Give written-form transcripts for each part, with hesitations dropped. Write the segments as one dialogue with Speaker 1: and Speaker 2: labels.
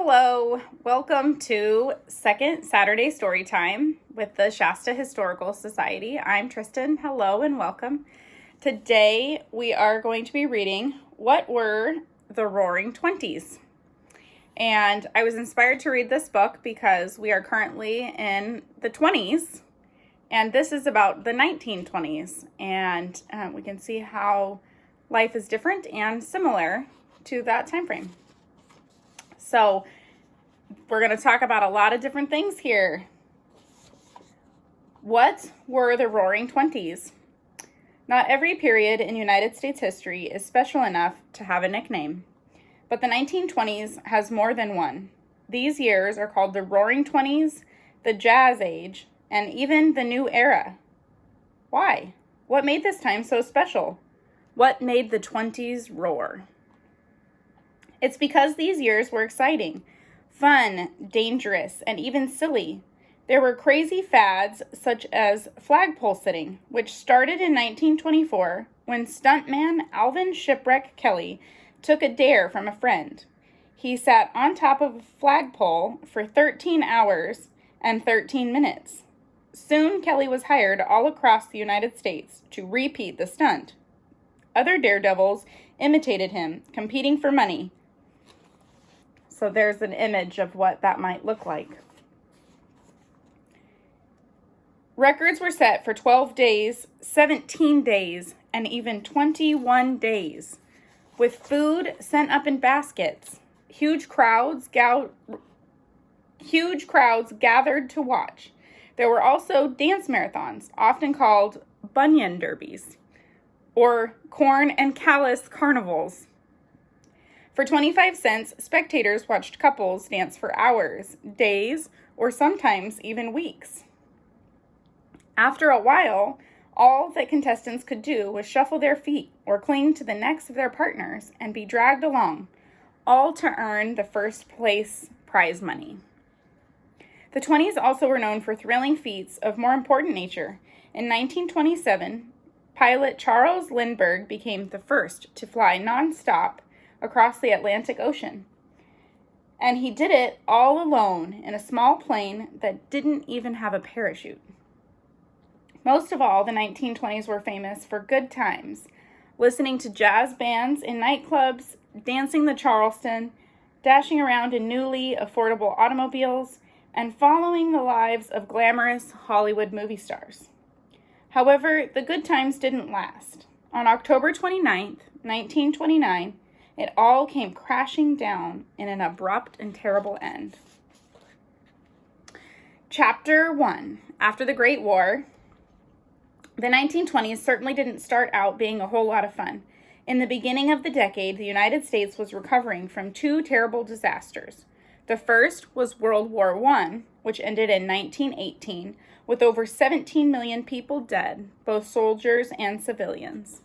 Speaker 1: Hello, welcome to Second Saturday Storytime with the Shasta Historical Society. I'm Tristan. Hello and welcome. Today we are going to be reading What Were the Roaring Twenties? And I was inspired to read this book because we are currently in the 20s, and this is about the 1920s, and we can see how life is different and similar to that time frame. So we're going to talk about a lot of different things here. What were the Roaring Twenties? Not every period in United States history is special enough to have a nickname, but the 1920s has more than one. These years are called the Roaring Twenties, the Jazz Age, and even the New Era. Why? What made this time so special? What made the 20s roar? It's because these years were exciting, fun, dangerous, and even silly. There were crazy fads such as flagpole sitting, which started in 1924 when stuntman Alvin Shipwreck Kelly took a dare from a friend. He sat on top of a flagpole for 13 hours and 13 minutes. Soon, Kelly was hired all across the United States to repeat the stunt. Other daredevils imitated him, competing for money. So there's an image of what that might look like. Records were set for 12 days, 17 days, and even 21 days, with food sent up in baskets. Huge crowds gathered to watch. There were also dance marathons, often called bunion derbies, or corn and callus carnivals. For 25 cents, spectators watched couples dance for hours, days, or sometimes even weeks. After a while, all that contestants could do was shuffle their feet or cling to the necks of their partners and be dragged along, all to earn the first place prize money. The 20s also were known for thrilling feats of more important nature. In 1927, pilot Charles Lindbergh became the first to fly nonstop across the Atlantic Ocean. And he did it all alone in a small plane that didn't even have a parachute. Most of all, the 1920s were famous for good times, listening to jazz bands in nightclubs, dancing the Charleston, dashing around in newly affordable automobiles, and following the lives of glamorous Hollywood movie stars. However, the good times didn't last. On October 29th, 1929, it all came crashing down in an abrupt and terrible end. Chapter 1. After the Great War, the 1920s certainly didn't start out being a whole lot of fun. In the beginning of the decade, the United States was recovering from two terrible disasters. The first was World War I, which ended in 1918, with over 17 million people dead, both soldiers and civilians.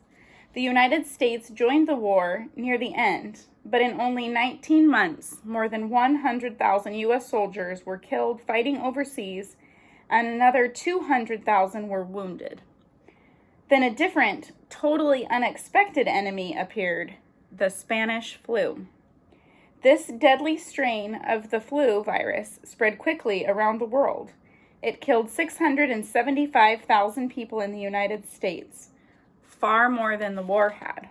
Speaker 1: The United States joined the war near the end, but in only 19 months, more than 100,000 U.S. soldiers were killed fighting overseas, and another 200,000 were wounded. Then a different, totally unexpected enemy appeared, the Spanish flu. This deadly strain of the flu virus spread quickly around the world. It killed 675,000 people in the United States. Far more than the war had.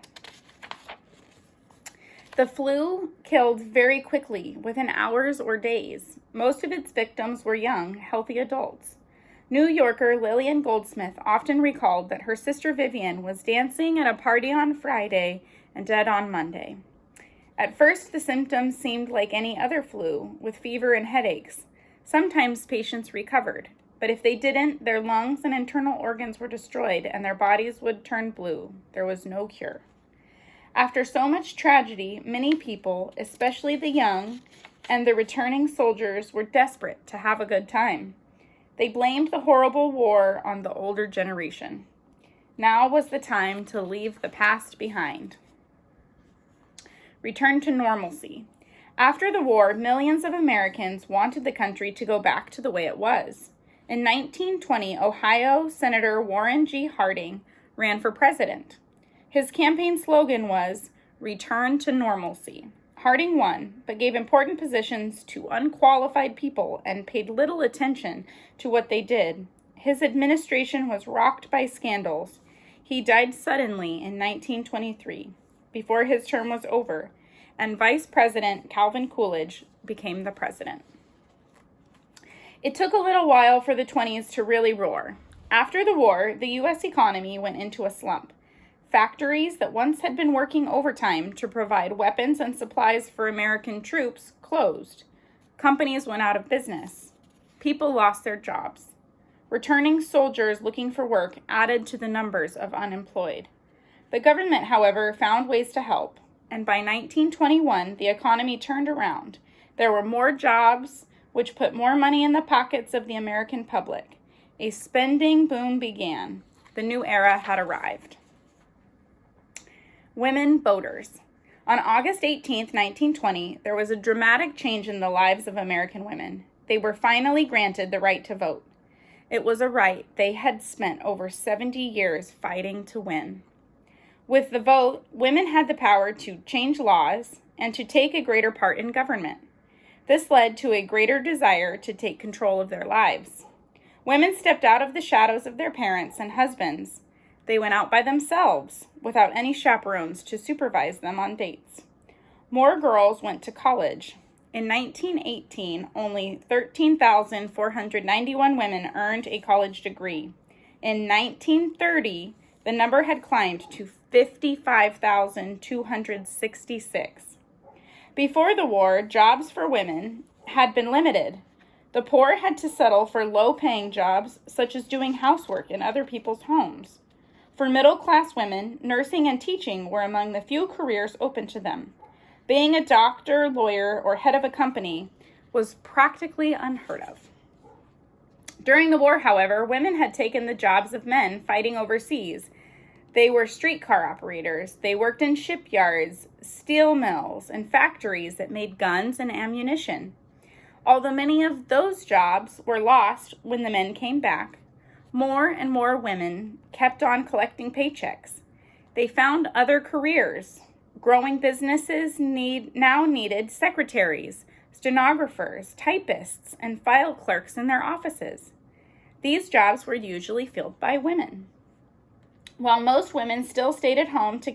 Speaker 1: The flu killed very quickly, within hours or days. Most of its victims were young, healthy adults. New Yorker Lillian Goldsmith often recalled that her sister Vivian was dancing at a party on Friday and dead on Monday. At first, the symptoms seemed like any other flu, with fever and headaches. Sometimes patients recovered. But if they didn't, their lungs and internal organs were destroyed and their bodies would turn blue. There was no cure. After so much tragedy, many people, especially the young and the returning soldiers, were desperate to have a good time. They blamed the horrible war on the older generation. Now was the time to leave the past behind. Return to normalcy. After the war, millions of Americans wanted the country to go back to the way it was. In 1920, Ohio Senator Warren G. Harding ran for president. His campaign slogan was, "Return to normalcy." Harding won, but gave important positions to unqualified people and paid little attention to what they did. His administration was rocked by scandals. He died suddenly in 1923, before his term was over, and Vice President Calvin Coolidge became the president. It took a little while for the 20s to really roar. After the war, the U.S. economy went into a slump. Factories that once had been working overtime to provide weapons and supplies for American troops closed. Companies went out of business. People lost their jobs. Returning soldiers looking for work added to the numbers of unemployed. The government, however, found ways to help, and by 1921, the economy turned around. There were more jobs, which put more money in the pockets of the American public. A spending boom began. The new era had arrived. Women voters. On August 18, 1920, there was a dramatic change in the lives of American women. They were finally granted the right to vote. It was a right they had spent over 70 years fighting to win. With the vote, women had the power to change laws and to take a greater part in government. This led to a greater desire to take control of their lives. Women stepped out of the shadows of their parents and husbands. They went out by themselves, without any chaperones to supervise them on dates. More girls went to college. In 1918, only 13,491 women earned a college degree. In 1930, the number had climbed to 55,266. Before the war, jobs for women had been limited. The poor had to settle for low-paying jobs, such as doing housework in other people's homes. For middle-class women, nursing and teaching were among the few careers open to them. Being a doctor, lawyer, or head of a company was practically unheard of. During the war, however, women had taken the jobs of men fighting overseas. They were streetcar operators. They worked in shipyards, steel mills, and factories that made guns and ammunition. Although many of those jobs were lost when the men came back, more and more women kept on collecting paychecks. They found other careers. Growing businesses now needed secretaries, stenographers, typists, and file clerks in their offices. These jobs were usually filled by women. While most women still stayed at home to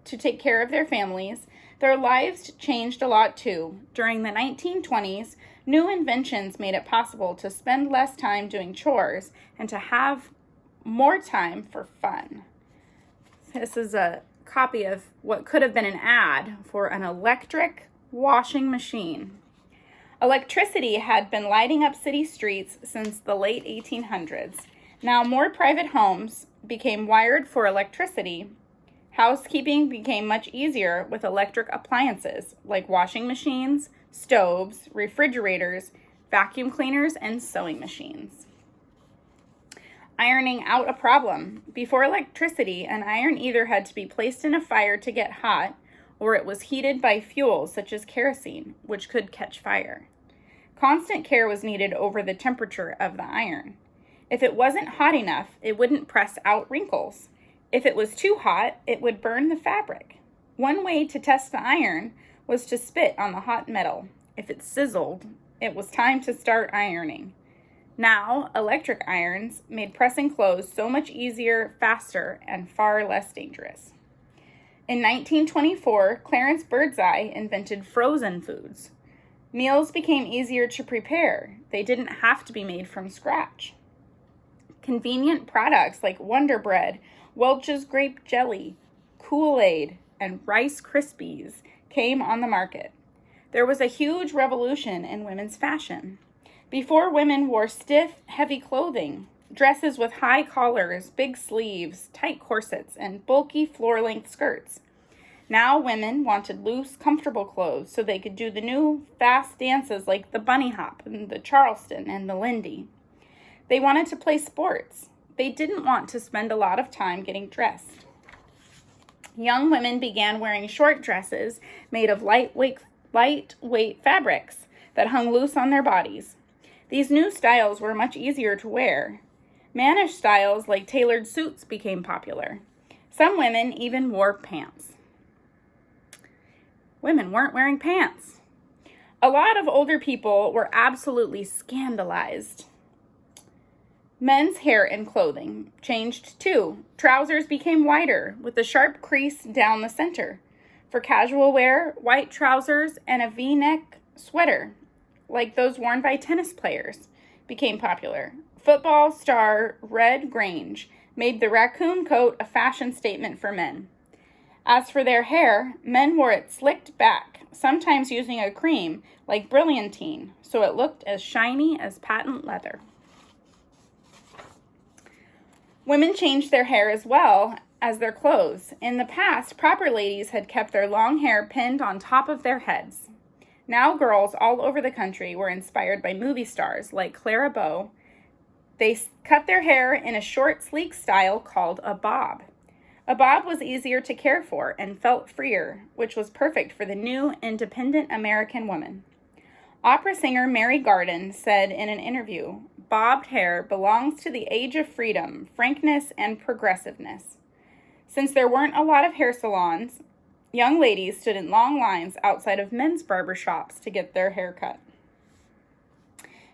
Speaker 1: take care of their families, their lives changed a lot too. During the 1920s, new inventions made it possible to spend less time doing chores and to have more time for fun. This is a copy of what could have been an ad for an electric washing machine. Electricity had been lighting up city streets since the late 1800s. Now more private homes became wired for electricity. Housekeeping became much easier with electric appliances like washing machines, stoves, refrigerators, vacuum cleaners, and sewing machines. Ironing out a problem. Before electricity, an iron either had to be placed in a fire to get hot, or it was heated by fuels such as kerosene, which could catch fire. Constant care was needed over the temperature of the iron. If it wasn't hot enough, it wouldn't press out wrinkles. If it was too hot, it would burn the fabric. One way to test the iron was to spit on the hot metal. If it sizzled, it was time to start ironing. Now, electric irons made pressing clothes so much easier, faster, and far less dangerous. In 1924, Clarence Birdseye invented frozen foods. Meals became easier to prepare. They didn't have to be made from scratch. Convenient products like Wonder Bread, Welch's grape jelly, Kool-Aid, and Rice Krispies came on the market. There was a huge revolution in women's fashion. Before, women wore stiff, heavy clothing, dresses with high collars, big sleeves, tight corsets, and bulky floor-length skirts. Now women wanted loose, comfortable clothes so they could do the new, fast dances like the bunny hop and the Charleston and the Lindy. They wanted to play sports. They didn't want to spend a lot of time getting dressed. Young women began wearing short dresses made of lightweight fabrics that hung loose on their bodies. These new styles were much easier to wear. Mannish styles like tailored suits became popular. Some women even wore pants. women weren't wearing pants. A lot of older people were absolutely scandalized. Men's hair and clothing changed too. Trousers became wider with a sharp crease down the center. For casual wear, white trousers and a V-neck sweater, like those worn by tennis players, became popular. Football star Red Grange made the raccoon coat a fashion statement for men. As for their hair, men wore it slicked back, sometimes using a cream like brilliantine, so it looked as shiny as patent leather. Women changed their hair as well as their clothes. In the past, proper ladies had kept their long hair pinned on top of their heads. Now girls all over the country were inspired by movie stars like Clara Bow. They cut their hair in a short, sleek style called a bob. A bob was easier to care for and felt freer, which was perfect for the new, independent American woman. Opera singer Mary Garden said in an interview, "Bobbed hair belongs to the age of freedom, frankness, and progressiveness." Since there weren't a lot of hair salons, young ladies stood in long lines outside of men's barber shops to get their hair cut.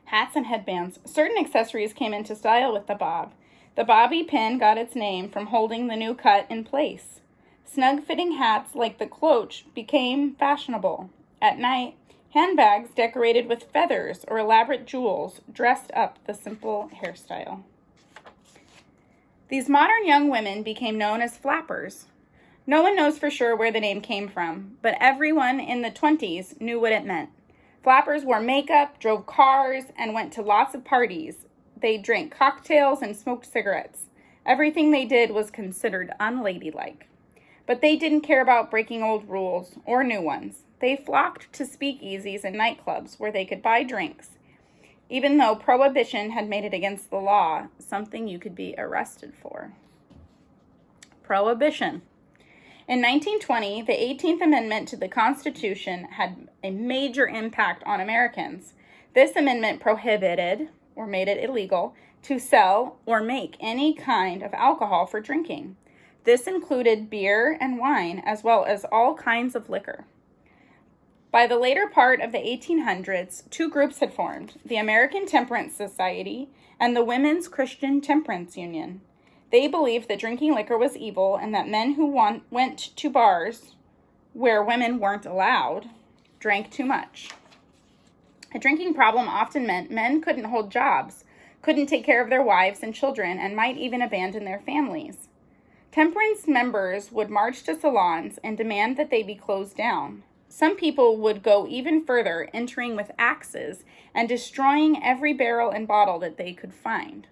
Speaker 1: Hats and headbands. Certain accessories came into style with the bob. The bobby pin got its name from holding the new cut in place. Snug-fitting hats like the cloche became fashionable. At night, handbags decorated with feathers or elaborate jewels dressed up the simple hairstyle. These modern young women became known as flappers. No one knows for sure where the name came from, but everyone in the 20s knew what it meant. Flappers wore makeup, drove cars, and went to lots of parties. They drank cocktails and smoked cigarettes. Everything they did was considered unladylike. But they didn't care about breaking old rules or new ones. They flocked to speakeasies and nightclubs where they could buy drinks. Even though prohibition had made it against the law, something you could be arrested for. Prohibition. In 1920, the 18th Amendment to the Constitution had a major impact on Americans. This amendment prohibited, or made it illegal, to sell or make any kind of alcohol for drinking. This included beer and wine, as well as all kinds of liquor. By the later part of the 1800s, two groups had formed, the American Temperance Society and the Women's Christian Temperance Union. They believed that drinking liquor was evil and that men who went to bars where women weren't allowed drank too much. A drinking problem often meant men couldn't hold jobs, couldn't take care of their wives and children, and might even abandon their families. Temperance members would march to salons and demand that they be closed down. Some people would go even further, entering with axes and destroying every barrel and bottle that they could find.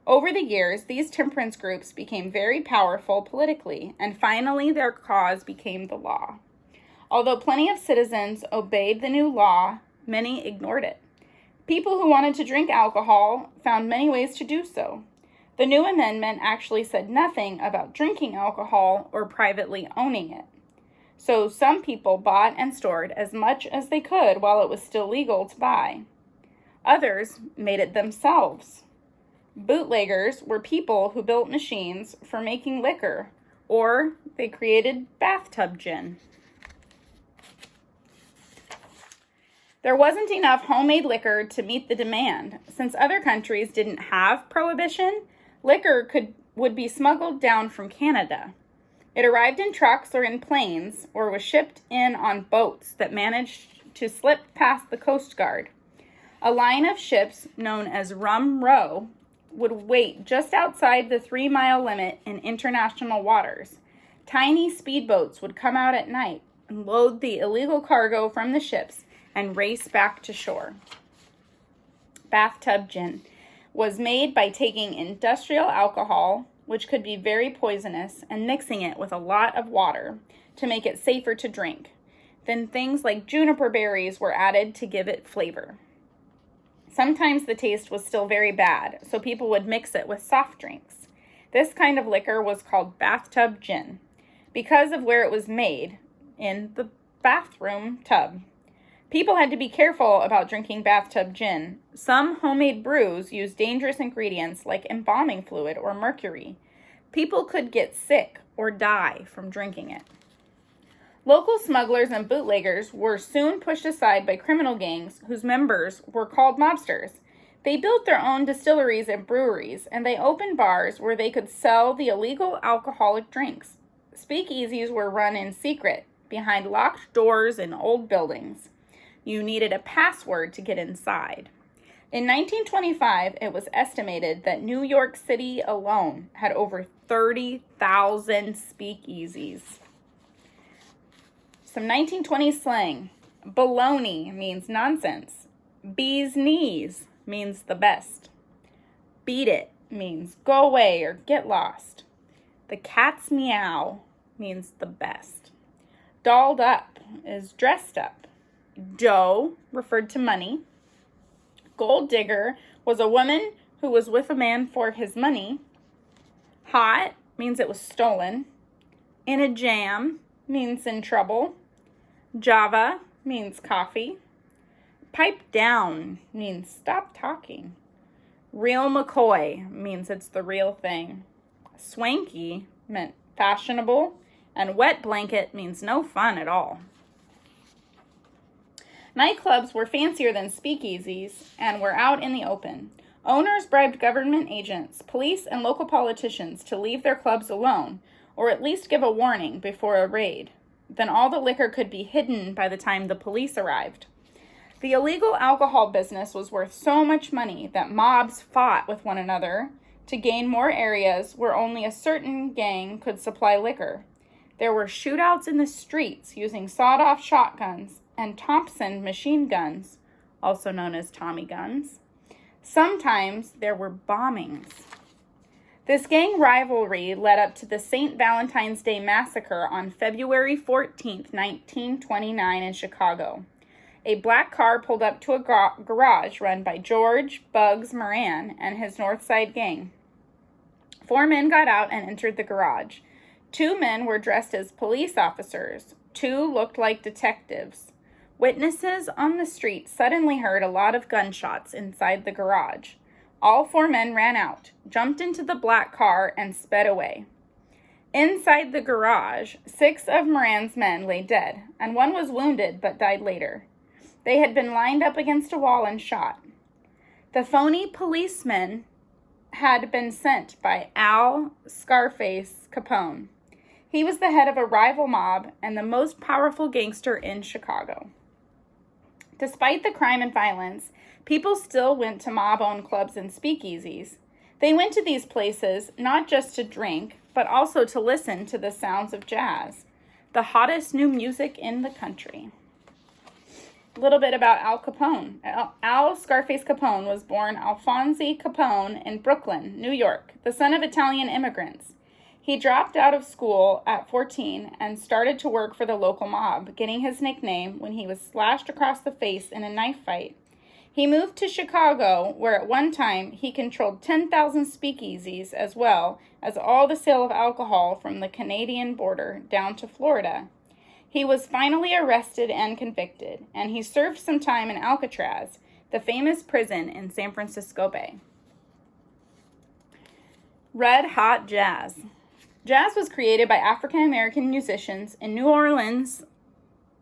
Speaker 1: Over the years, these temperance groups became very powerful politically, and finally their cause became the law. Although plenty of citizens obeyed the new law, many ignored it. People who wanted to drink alcohol found many ways to do so. The new amendment actually said nothing about drinking alcohol or privately owning it. So some people bought and stored as much as they could while it was still legal to buy. Others made it themselves. Bootleggers were people who built machines for making liquor, or they created bathtub gin. There wasn't enough homemade liquor to meet the demand. Since other countries didn't have prohibition, liquor would be smuggled down from Canada. It arrived in trucks or in planes, or was shipped in on boats that managed to slip past the Coast Guard. A line of ships known as Rum Row would wait just outside the 3-mile limit in international waters. Tiny speedboats would come out at night and load the illegal cargo from the ships and race back to shore. Bathtub gin was made by taking industrial alcohol, which could be very poisonous, and mixing it with a lot of water to make it safer to drink. Then things like juniper berries were added to give it flavor. Sometimes the taste was still very bad, so people would mix it with soft drinks. This kind of liquor was called bathtub gin because of where it was made, in the bathroom tub. People had to be careful about drinking bathtub gin. Some homemade brews used dangerous ingredients like embalming fluid or mercury. People could get sick or die from drinking it. Local smugglers and bootleggers were soon pushed aside by criminal gangs whose members were called mobsters. They built their own distilleries and breweries, and they opened bars where they could sell the illegal alcoholic drinks. Speakeasies were run in secret, behind locked doors in old buildings. You needed a password to get inside. In 1925, it was estimated that New York City alone had over 30,000 speakeasies. Some 1920s slang. Baloney means nonsense. Bee's knees means the best. Beat it means go away or get lost. The cat's meow means the best. Dolled up is dressed up. Dough referred to money. Gold digger was a woman who was with a man for his money. Hot means it was stolen. In a jam means in trouble. Java means coffee. Pipe down means stop talking. Real McCoy means it's the real thing. Swanky meant fashionable. And wet blanket means no fun at all. Nightclubs were fancier than speakeasies and were out in the open. Owners bribed government agents, police, and local politicians to leave their clubs alone, or at least give a warning before a raid. Then all the liquor could be hidden by the time the police arrived. The illegal alcohol business was worth so much money that mobs fought with one another to gain more areas where only a certain gang could supply liquor. There were shootouts in the streets using sawed-off shotguns and Thompson machine guns, also known as Tommy guns. Sometimes there were bombings. This gang rivalry led up to the St. Valentine's Day Massacre on February 14, 1929 in Chicago. A black car pulled up to a garage run by George Bugs Moran and his North Side gang. 4 men got out and entered the garage. 2 men were dressed as police officers. 2 looked like detectives. Witnesses on the street suddenly heard a lot of gunshots inside the garage. All 4 men ran out, jumped into the black car, and sped away. Inside the garage, 6 of Moran's men lay dead, and 1 was wounded but died later. They had been lined up against a wall and shot. The phony policemen had been sent by Al Scarface Capone. He was the head of a rival mob and the most powerful gangster in Chicago. Despite the crime and violence, people still went to mob-owned clubs and speakeasies. They went to these places not just to drink, but also to listen to the sounds of jazz, the hottest new music in the country. A little bit about Al Capone. Al Scarface Capone was born Alfonso Capone in Brooklyn, New York, the son of Italian immigrants. He dropped out of school at 14 and started to work for the local mob, getting his nickname when he was slashed across the face in a knife fight. He moved to Chicago, where at one time he controlled 10,000 speakeasies as well as all the sale of alcohol from the Canadian border down to Florida. He was finally arrested and convicted, and he served some time in Alcatraz, the famous prison in San Francisco Bay. Red Hot Jazz. Jazz was created by African-American musicians in New Orleans,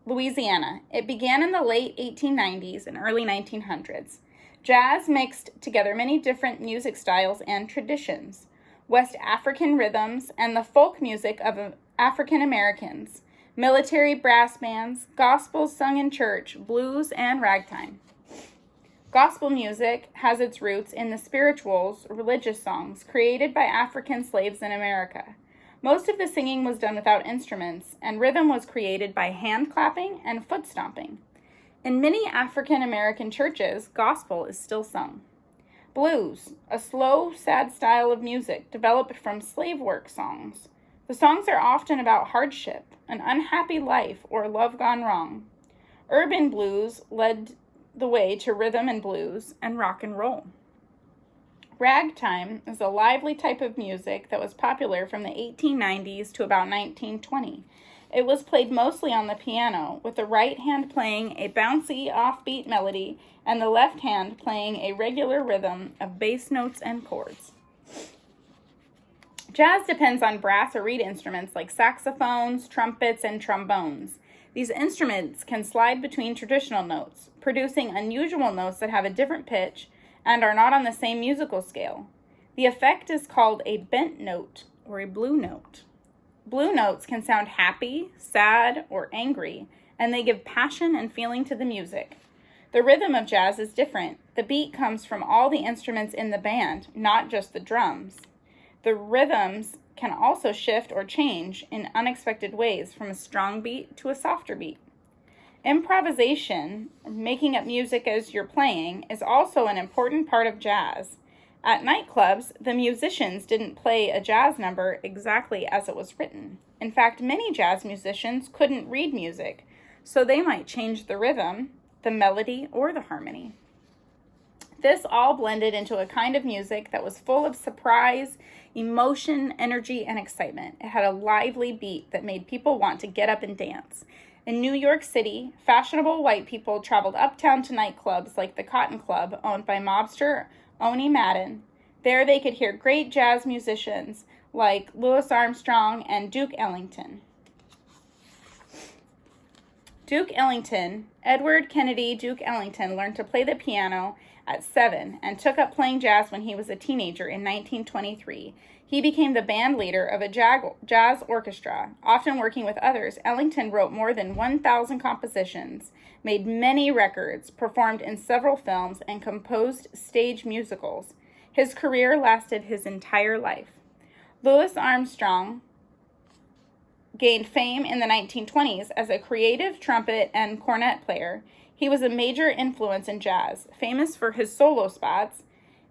Speaker 1: Louisiana. It began in the late 1890s and early 1900s. Jazz mixed together many different music styles and traditions, West African rhythms and the folk music of African Americans, military brass bands, gospels sung in church, blues, and ragtime. Gospel music has its roots in the spirituals, religious songs, created by African slaves in America. Most of the singing was done without instruments, and rhythm was created by hand clapping and foot stomping. In many African American churches, gospel is still sung. Blues, a slow, sad style of music developed from slave work songs. The songs are often about hardship, an unhappy life, or love gone wrong. Urban blues led the way to rhythm and blues and rock and roll. Ragtime is a lively type of music that was popular from the 1890s to about 1920. It was played mostly on the piano, with the right hand playing a bouncy, offbeat melody and the left hand playing a regular rhythm of bass notes and chords. Jazz depends on brass or reed instruments like saxophones, trumpets, and trombones. These instruments can slide between traditional notes, producing unusual notes that have a different pitch and are not on the same musical scale. The effect is called a bent note or a blue note. Blue notes can sound happy, sad, or angry, and they give passion and feeling to the music. The rhythm of jazz is different. The beat comes from all the instruments in the band, not just the drums. The rhythms can also shift or change in unexpected ways from a strong beat to a softer beat. Improvisation, making up music as you're playing, is also an important part of jazz. At nightclubs, the musicians didn't play a jazz number exactly as it was written. In fact, many jazz musicians couldn't read music, so they might change the rhythm, the melody, or the harmony. This all blended into a kind of music that was full of surprise, emotion, energy, and excitement. It had a lively beat that made people want to get up and dance. In New York City, fashionable white people traveled uptown to nightclubs like the Cotton Club, owned by mobster Oni Madden. There they could hear great jazz musicians like Louis Armstrong and Duke Ellington. Edward Kennedy Duke Ellington, learned to play the piano at 7 and took up playing jazz when he was a teenager in 1923. He became the band leader of a jazz orchestra. Often working with others, Ellington wrote more than 1,000 compositions, made many records, performed in several films, and composed stage musicals. His career lasted his entire life. Louis Armstrong gained fame in the 1920s as a creative trumpet and cornet player. He was a major influence in jazz, famous for his solo spots.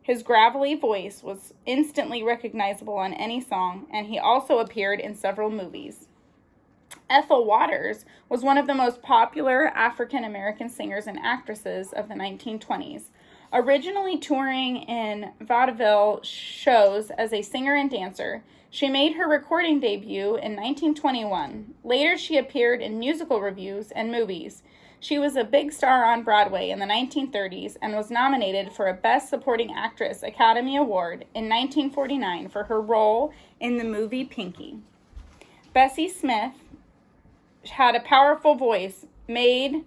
Speaker 1: His gravelly voice was instantly recognizable on any song, and he also appeared in several movies. Ethel Waters was one of the most popular African American singers and actresses of the 1920s. Originally touring in vaudeville shows as a singer and dancer, she made her recording debut in 1921. Later, she appeared in musical revues and movies. She was a big star on Broadway in the 1930s and was nominated for a Best Supporting Actress Academy Award in 1949 for her role in the movie Pinky. Bessie Smith had a powerful voice, made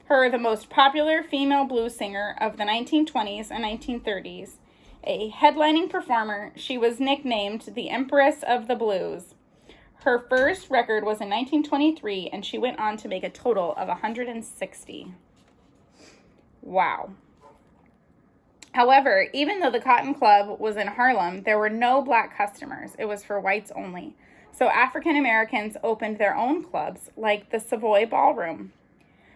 Speaker 1: her the most popular female blues singer of the 1920s and 1930s. A headlining performer, she was nicknamed the Empress of the Blues. Her first record was in 1923, and she went on to make a total of 160. Wow. However, even though the Cotton Club was in Harlem, there were no black customers. It was for whites only. So African Americans opened their own clubs, like the Savoy Ballroom.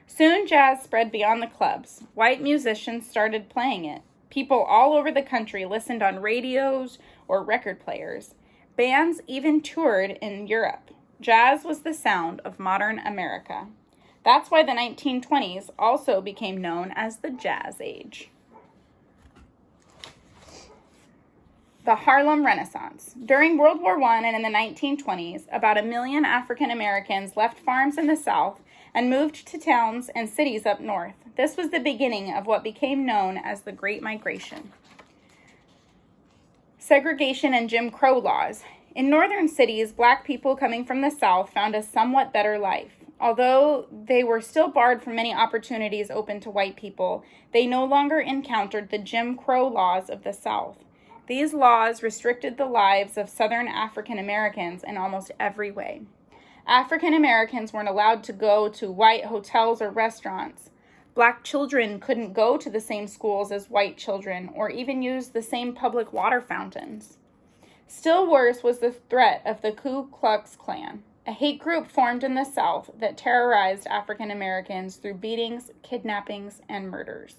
Speaker 1: Soon jazz spread beyond the clubs. White musicians started playing it. People all over the country listened on radios or record players. Bands even toured in Europe. Jazz was the sound of modern America. That's why the 1920s also became known as the Jazz Age. The Harlem Renaissance. During World War I and in the 1920s, about 1 million African Americans left farms in the South and moved to towns and cities up north. This was the beginning of what became known as the Great Migration. Segregation and Jim Crow laws. In northern cities, black people coming from the South found a somewhat better life. Although they were still barred from many opportunities open to white people, they no longer encountered the Jim Crow laws of the South. These laws restricted the lives of Southern African Americans in almost every way. African Americans weren't allowed to go to white hotels or restaurants. Black children couldn't go to the same schools as white children or even use the same public water fountains. Still worse was the threat of the Ku Klux Klan, a hate group formed in the South that terrorized African Americans through beatings, kidnappings, and murders.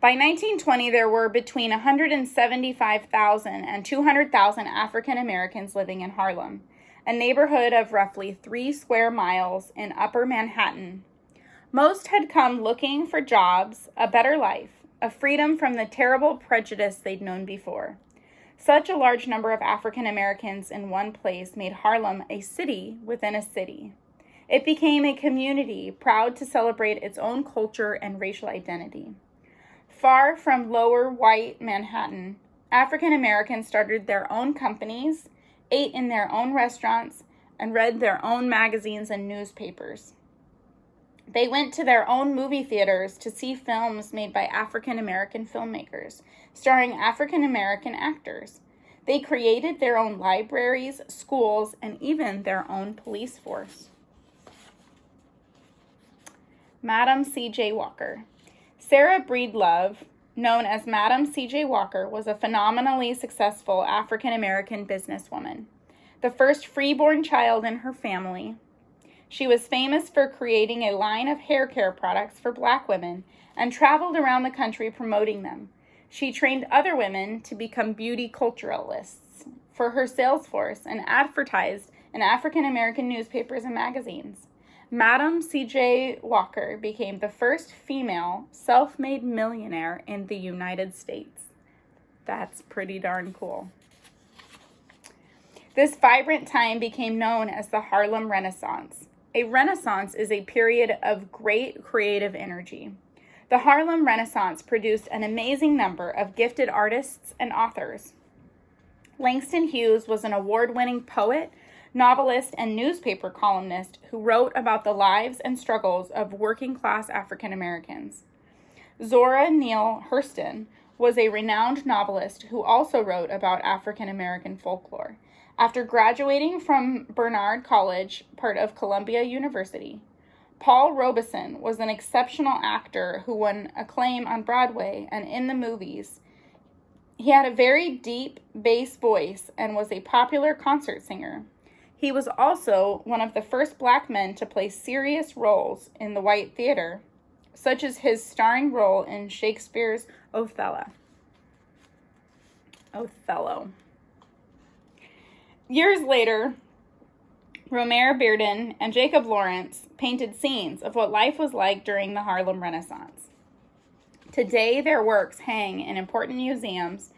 Speaker 1: By 1920, there were between 175,000 and 200,000 African Americans living in Harlem, a neighborhood of roughly 3 square miles in Upper Manhattan. Most had come looking for jobs, a better life, a freedom from the terrible prejudice they'd known before. Such a large number of African Americans in one place made Harlem a city within a city. It became a community proud to celebrate its own culture and racial identity. Far from lower white Manhattan, African Americans started their own companies, ate in their own restaurants, and read their own magazines and newspapers. They went to their own movie theaters to see films made by African American filmmakers, starring African American actors. They created their own libraries, schools, and even their own police force. Madam C.J. Walker. Sarah Breedlove, known as Madam C.J. Walker, was a phenomenally successful African American businesswoman, the first freeborn child in her family. She was famous for creating a line of hair care products for Black women and traveled around the country promoting them. She trained other women to become beauty culturalists for her sales force and advertised in African American newspapers and magazines. Madam C.J. Walker became the first female self-made millionaire in the United States. That's pretty darn cool. This vibrant time became known as the Harlem Renaissance. A Renaissance is a period of great creative energy. The Harlem Renaissance produced an amazing number of gifted artists and authors. Langston Hughes was an award-winning poet, novelist, and newspaper columnist who wrote about the lives and struggles of working-class African Americans. Zora Neale Hurston was a renowned novelist who also wrote about African American folklore. After graduating from Barnard College, part of Columbia University, Paul Robeson was an exceptional actor who won acclaim on Broadway and in the movies. He had a very deep bass voice and was a popular concert singer. He was also one of the first Black men to play serious roles in the white theater, such as his starring role in Shakespeare's Othello. Years later, Romare Bearden and Jacob Lawrence painted scenes of what life was like during the Harlem Renaissance. Today, their works hang in important museums,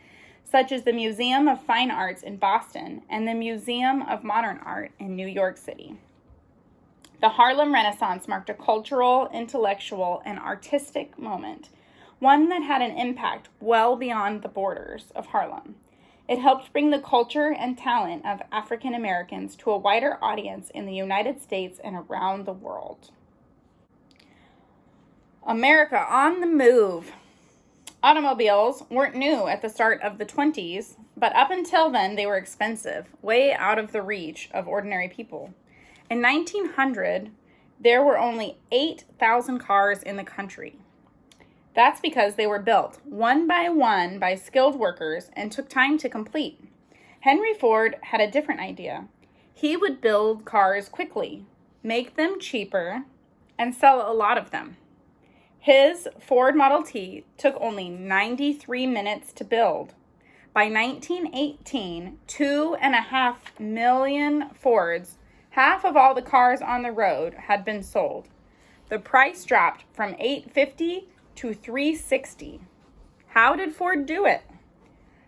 Speaker 1: such as the Museum of Fine Arts in Boston and the Museum of Modern Art in New York City. The Harlem Renaissance marked a cultural, intellectual, and artistic moment, one that had an impact well beyond the borders of Harlem. It helped bring the culture and talent of African Americans to a wider audience in the United States and around the world. America on the move. Automobiles weren't new at the start of the 20s, but up until then they were expensive, way out of the reach of ordinary people. In 1900, there were only 8,000 cars in the country. That's because they were built one by skilled workers and took time to complete. Henry Ford had a different idea. He would build cars quickly, make them cheaper, and sell a lot of them. His Ford Model T took only 93 minutes to build. By 1918, 2.5 million Fords, half of all the cars on the road, had been sold. The price dropped from $850 to $360. How did Ford do it?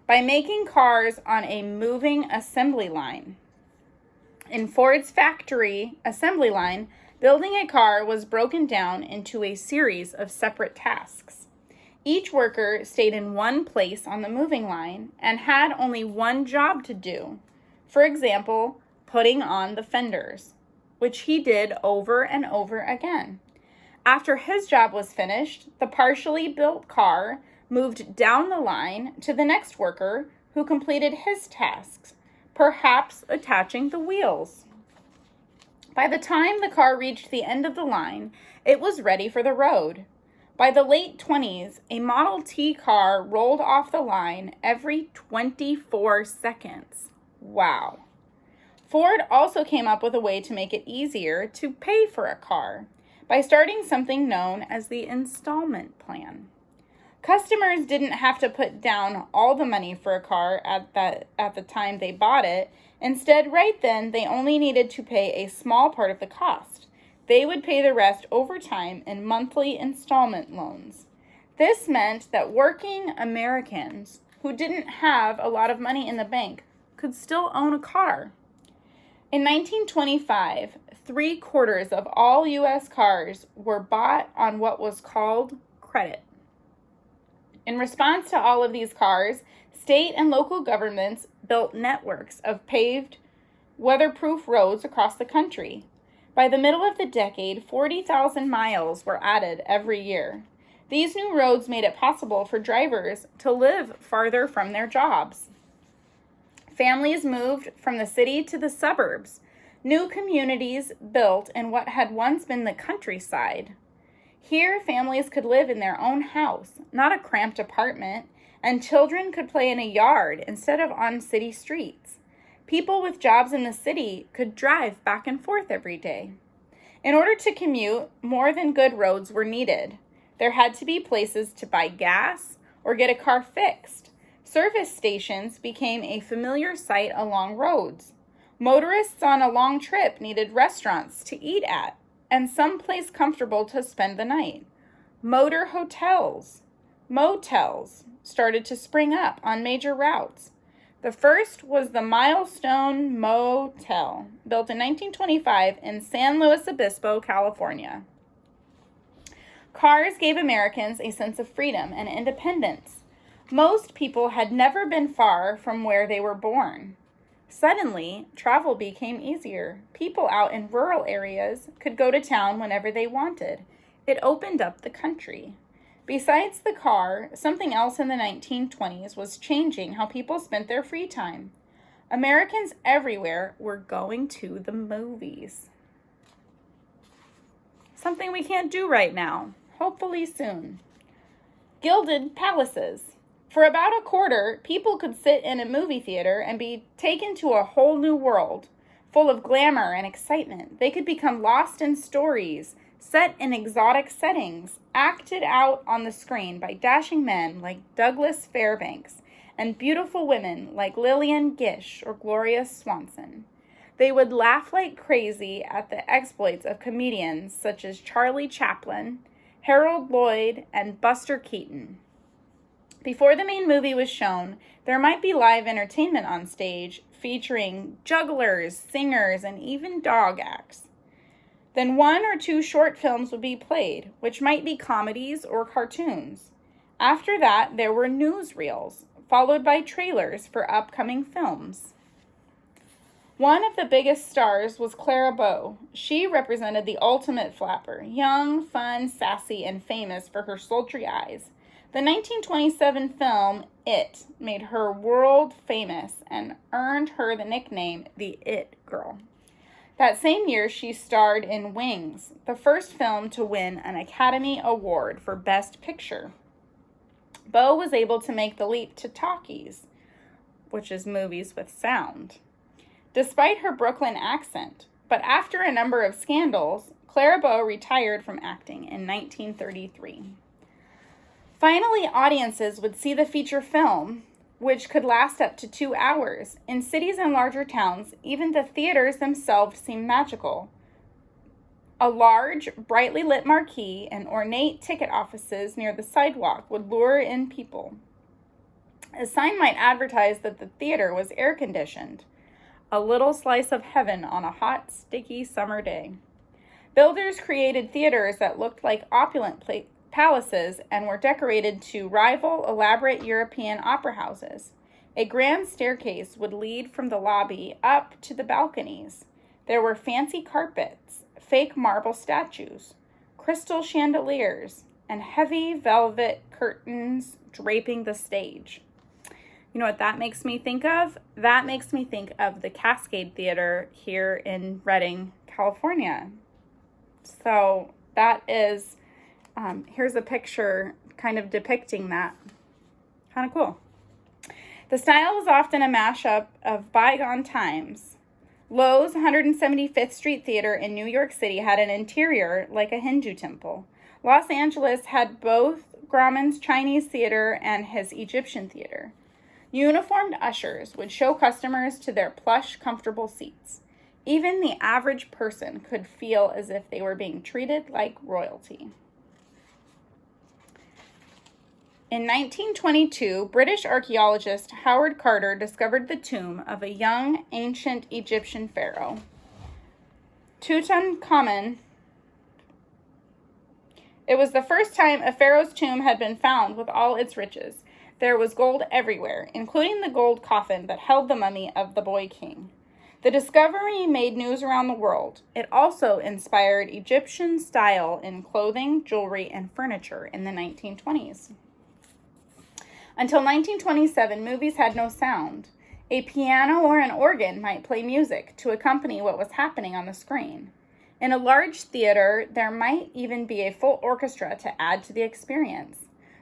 Speaker 1: By making cars on a moving assembly line. In Ford's factory assembly line, building a car was broken down into a series of separate tasks. Each worker stayed in one place on the moving line and had only one job to do. For example, putting on the fenders, which he did over and over again. After his job was finished, the partially built car moved down the line to the next worker who completed his tasks, perhaps attaching the wheels. By the time the car reached the end of the line, it was ready for the road. By the late 20s, a Model T car rolled off the line every 24 seconds. Wow. Ford also came up with a way to make it easier to pay for a car by starting something known as the installment plan. Customers didn't have to put down all the money for a car at the time they bought it. Instead, right then, they only needed to pay a small part of the cost. They would pay the rest over time in monthly installment loans. This meant that working Americans who didn't have a lot of money in the bank could still own a car. In 1925, 3/4 of all U.S. cars were bought on what was called credit. In response to all of these cars, State and local governments built networks of paved, weatherproof roads across the country. By the middle of the decade, 40,000 miles were added every year. These new roads made it possible for drivers to live farther from their jobs. Families moved from the city to the suburbs. New communities built in what had once been the countryside. Here, families could live in their own house, not a cramped apartment, and children could play in a yard instead of on city streets. People with jobs in the city could drive back and forth every day. In order to commute, more than good roads were needed. There had to be places to buy gas or get a car fixed. Service stations became a familiar sight along roads. Motorists on a long trip needed restaurants to eat at and some place comfortable to spend the night. Motor hotels, motels started to spring up on major routes. The first was the Milestone Motel, built in 1925 in San Luis Obispo, California. Cars gave Americans a sense of freedom and independence. Most people had never been far from where they were born. Suddenly, travel became easier. People out in rural areas could go to town whenever they wanted. It opened up the country. Besides the car, something else in the 1920s was changing how people spent their free time. Americans everywhere were going to the movies. Something we can't do right now. Hopefully soon. Gilded palaces. For about a quarter, people could sit in a movie theater and be taken to a whole new world, full of glamour and excitement. They could become lost in stories, set in exotic settings, acted out on the screen by dashing men like Douglas Fairbanks and beautiful women like Lillian Gish or Gloria Swanson. They would laugh like crazy at the exploits of comedians such as Charlie Chaplin, Harold Lloyd, and Buster Keaton. Before the main movie was shown, there might be live entertainment on stage featuring jugglers, singers, and even dog acts. Then 1 or 2 short films would be played, which might be comedies or cartoons. After that, there were newsreels, followed by trailers for upcoming films. One of the biggest stars was Clara Bow. She represented the ultimate flapper, young, fun, sassy, and famous for her sultry eyes. The 1927 film, It, made her world famous and earned her the nickname the It Girl. That same year, she starred in Wings, the first film to win an Academy Award for Best Picture. Bow was able to make the leap to talkies, which is movies with sound, despite her Brooklyn accent. But after a number of scandals, Clara Bow retired from acting in 1933. Finally, audiences would see the feature film, which could last up to 2 hours. In cities and larger towns, even the theaters themselves seemed magical. A large, brightly lit marquee and ornate ticket offices near the sidewalk would lure in people. A sign might advertise that the theater was air-conditioned, a little slice of heaven on a hot, sticky summer day. Builders created theaters that looked like opulent palaces and were decorated to rival elaborate European opera houses. A grand staircase would lead from the lobby up to the balconies. There were fancy carpets, fake marble statues, crystal chandeliers, and heavy velvet curtains draping the stage. You know what that makes me think of? That makes me think of the Cascade Theater here in Redding, California. So that is... here's a picture kind of depicting that. Kind of cool. The style was often a mashup of bygone times. Lowe's 175th Street Theater in New York City had an interior like a Hindu temple. Los Angeles had both Grauman's Chinese Theater and his Egyptian Theater. Uniformed ushers would show customers to their plush, comfortable seats. Even the average person could feel as if they were being treated like royalty. In 1922, British archaeologist Howard Carter discovered the tomb of a young, ancient Egyptian pharaoh, Tutankhamun. It was the first time a pharaoh's tomb had been found with all its riches. There was gold everywhere, including the gold coffin that held the mummy of the boy king. The discovery made news around the world. It also inspired Egyptian style in clothing, jewelry, and furniture in the 1920s. Until 1927, movies had no sound. A piano or an organ might play music to accompany what was happening on the screen. In a large theater, there might even be a full orchestra to add to the experience.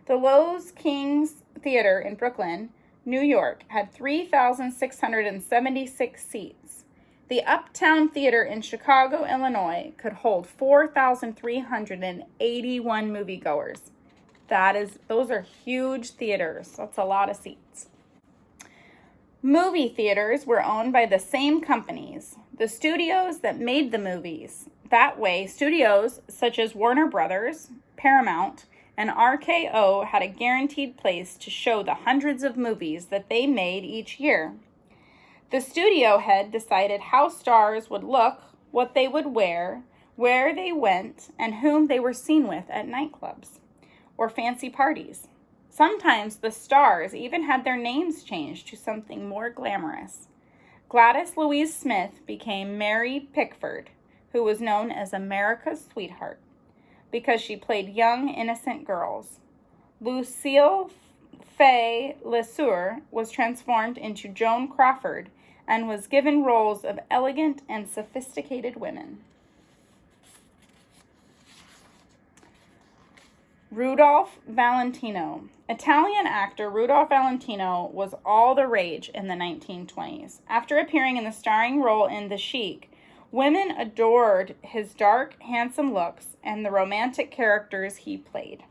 Speaker 1: The Loew's King's Theater in Brooklyn, New York, had 3,676 seats. The Uptown Theater in Chicago, Illinois, could hold 4,381 moviegoers. Those are huge theaters. That's a lot of seats. Movie theaters were owned by the same companies, the studios that made the movies. That way, studios such as Warner Brothers, Paramount, and RKO had a guaranteed place to show the hundreds of movies that they made each year. The studio head decided how stars would look, what they would wear, where they went, and whom they were seen with at nightclubs or fancy parties. Sometimes the stars even had their names changed to something more glamorous. Gladys Louise Smith became Mary Pickford, who was known as America's sweetheart, because she played young, innocent girls. Lucille Fay LeSueur was transformed into Joan Crawford and was given roles of elegant and sophisticated women. Rudolph Valentino. Italian actor Rudolph Valentino was all the rage in the 1920s. After appearing in the starring role in The Sheik, women adored his dark, handsome looks and the romantic characters he played.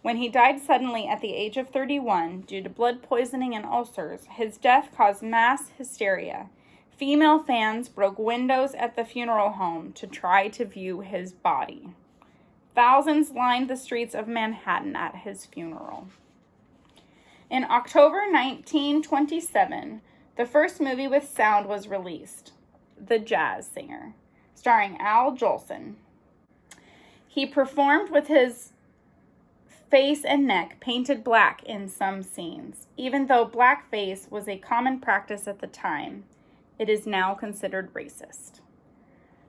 Speaker 1: When he died suddenly at the age of 31 due to blood poisoning and ulcers, his death caused mass hysteria. Female fans broke windows at the funeral home to try to view his body. Thousands lined the streets of Manhattan at his funeral. In October 1927, the first movie with sound was released, The Jazz Singer, starring Al Jolson. He performed with his face and neck painted black in some scenes. Even though blackface was a common practice at the time, it is now considered racist.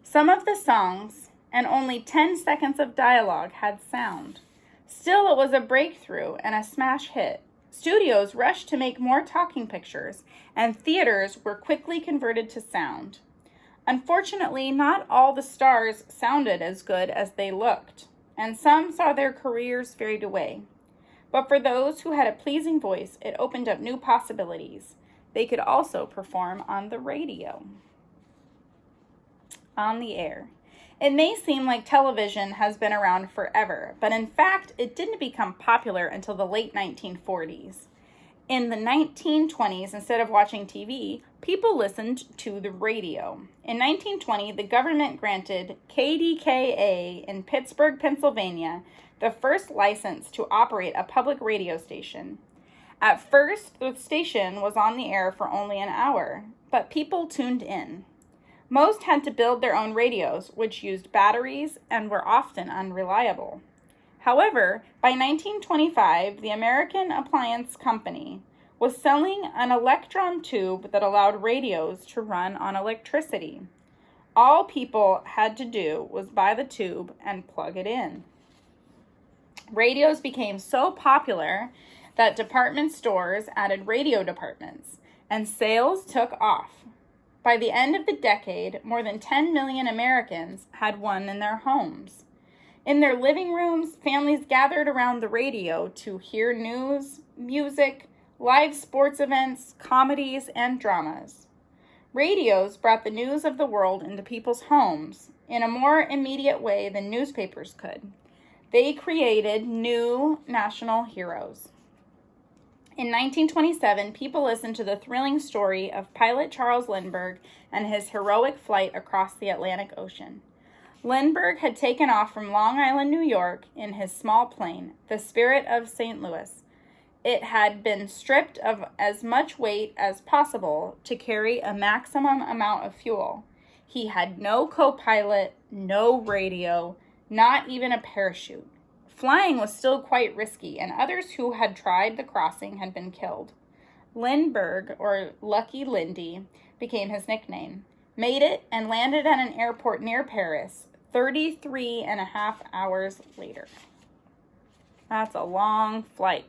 Speaker 1: Some of the songs and only 10 seconds of dialogue had sound. Still, it was a breakthrough and a smash hit. Studios rushed to make more talking pictures, and theaters were quickly converted to sound. Unfortunately, not all the stars sounded as good as they looked, and some saw their careers fade away. But for those who had a pleasing voice, it opened up new possibilities. They could also perform on the radio. On the air. It may seem like television has been around forever, but in fact, it didn't become popular until the late 1940s. In the 1920s, instead of watching TV, people listened to the radio. In 1920, the government granted KDKA in Pittsburgh, Pennsylvania, the first license to operate a public radio station. At first, the station was on the air for only an hour, but people tuned in. Most had to build their own radios, which used batteries and were often unreliable. However, by 1925, the American Appliance Company was selling an electron tube that allowed radios to run on electricity. All people had to do was buy the tube and plug it in. Radios became so popular that department stores added radio departments, and sales took off. By the end of the decade, more than 10 million Americans had one in their homes. In their living rooms, families gathered around the radio to hear news, music, live sports events, comedies, and dramas. Radios brought the news of the world into people's homes in a more immediate way than newspapers could. They created new national heroes. In 1927, people listened to the thrilling story of pilot Charles Lindbergh and his heroic flight across the Atlantic Ocean. Lindbergh had taken off from Long Island, New York, in his small plane, the Spirit of St. Louis. It had been stripped of as much weight as possible to carry a maximum amount of fuel. He had no co-pilot, no radio, not even a parachute. Flying was still quite risky, and others who had tried the crossing had been killed. Lindbergh, or Lucky Lindy, became his nickname, made it and landed at an airport near Paris 33 and a half hours later. That's a long flight.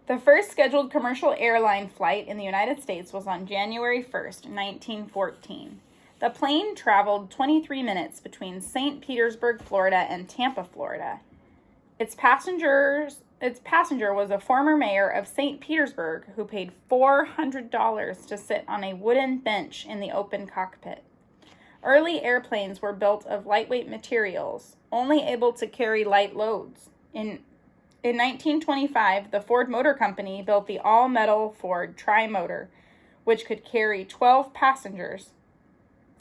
Speaker 1: The first scheduled commercial airline flight in the United States was on January 1st, 1914. The plane traveled 23 minutes between St. Petersburg, Florida, and Tampa, Florida. Its passenger was a former mayor of St. Petersburg who paid $400 to sit on a wooden bench in the open cockpit. Early airplanes were built of lightweight materials, only able to carry light loads. In 1925, the Ford Motor Company built the all-metal Ford Tri-Motor, which could carry 12 passengers.